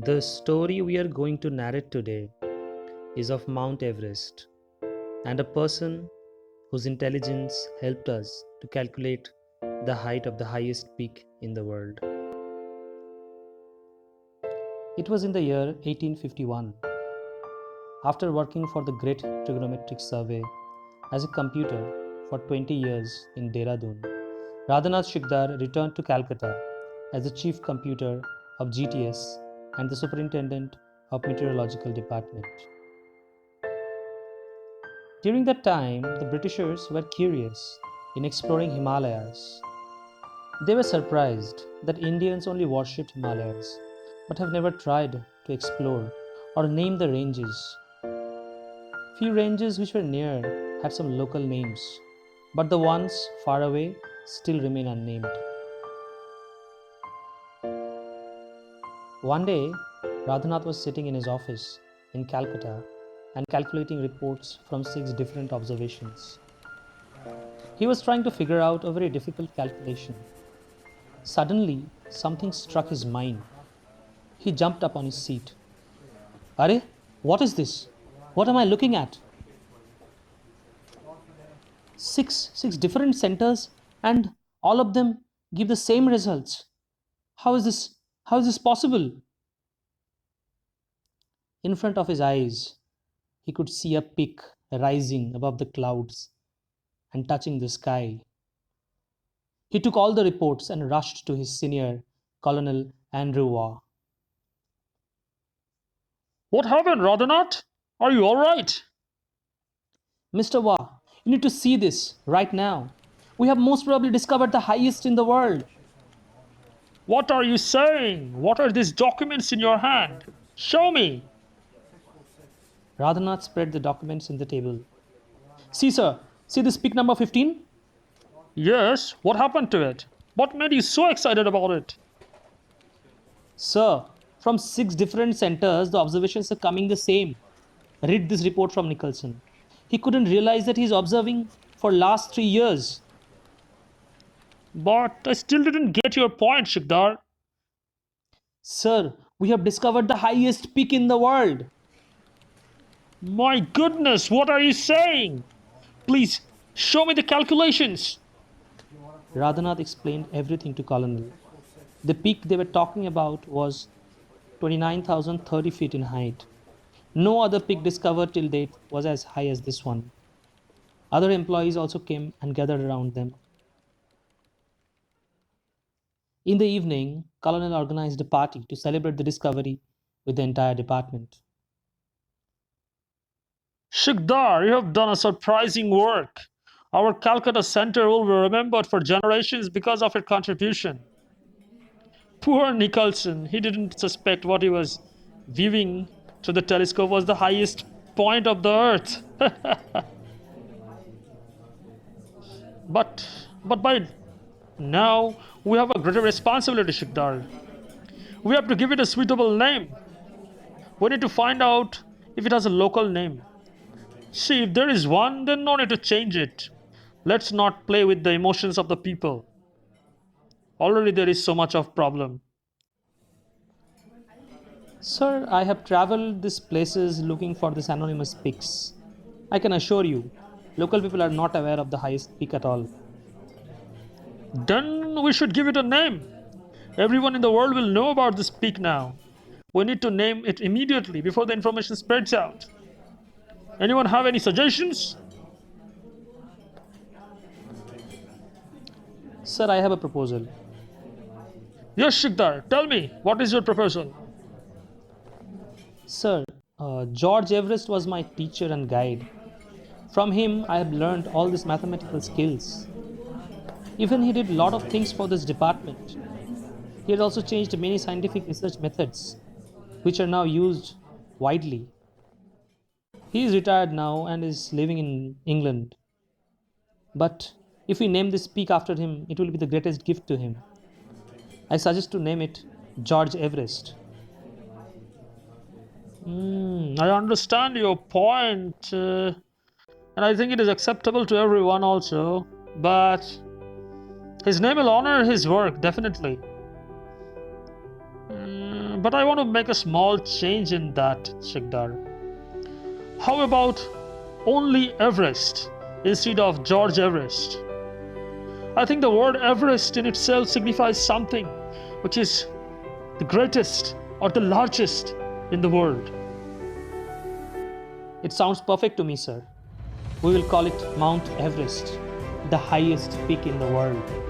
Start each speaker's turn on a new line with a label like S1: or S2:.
S1: The story we are going to narrate today is of Mount Everest and a person whose intelligence helped us to calculate the height of the highest peak in the world. It was in the year 1851. After working for the Great Trigonometric Survey as a computer for 20 years in Dehradun, Radhanath Sikdar returned to Calcutta as the chief computer of GTS and the superintendent of meteorological department. During that time, the Britishers were curious in exploring Himalayas. They were surprised that Indians only worshipped Himalayas but have never tried to explore or name the ranges. Few ranges which were near had some local names, but the ones far away still remain unnamed. One day, Radhanath was sitting in his office in Calcutta and calculating reports from 6 different observations. He was trying to figure out a very difficult calculation. Suddenly, something struck his mind. He jumped up on his seat. Are, what is this? What am I looking at? Six different centers, and all of them give the same results. How is this? How is this possible? In front of his eyes, he could see a peak rising above the clouds and touching the sky. He took all the reports and rushed to his senior, Colonel Andrew Waugh.
S2: What happened, Radhanath? Are you all right?
S1: Mr. Waugh, you need to see this right now. We have most probably discovered the highest in the world.
S2: What are you saying? What are these documents in your hand? Show me.
S1: Radhanath spread the documents in the table. See, sir, see this peak number 15?
S2: Yes, what happened to it? What made you so excited about it?
S1: Sir, from 6 different centers, the observations are coming the same. Read this report from Nicholson. He couldn't realize that he's observing for last 3 years.
S2: But I still didn't get your point, Sikdar.
S1: Sir, we have discovered the highest peak in the world.
S2: My goodness, what are you saying? Please, show me the calculations.
S1: Radhanath explained everything to Colonel. The peak they were talking about was 29,030 feet in height. No other peak discovered till date was as high as this one. Other employees also came and gathered around them. In the evening, Colonel organized a party to celebrate the discovery with the entire department.
S2: Sikdar, you have done a surprising work. Our Calcutta Center will be remembered for generations because of your contribution. Poor Nicholson, he didn't suspect what he was viewing through the telescope was the highest point of the earth. but by now we have a greater responsibility, Sikdar. We have to give it a suitable name. We need to find out if it has a local name. See, if there is one, then no need to change it. Let's not play with the emotions of the people. Already there is so much of problem.
S1: Sir, I have traveled these places looking for these anonymous peaks. I can assure you, local people are not aware of the highest peak at all.
S2: Then we should give it a name. Everyone in the world will know about this peak now. We need to name it immediately before the information spreads out. Anyone have any suggestions?
S1: Sir, I have a proposal.
S2: Yes, Sikdar, tell me, what is your proposal?
S1: Sir, George Everest was my teacher and guide. From him, I have learned all these mathematical skills. Even he did a lot of things for this department. He has also changed many scientific research methods, which are now used widely. He is retired now and is living in England. But if we name this peak after him, it will be the greatest gift to him. I suggest to name it George Everest.
S2: I understand your point, and I think it is acceptable to everyone also. But his name will honor his work, definitely. But I want to make a small change in that, Sikdar. How about only Everest instead of George Everest? I think the word Everest in itself signifies something which is the greatest or the largest in the world.
S1: It sounds perfect to me, sir. We will call it Mount Everest, the highest peak in the world.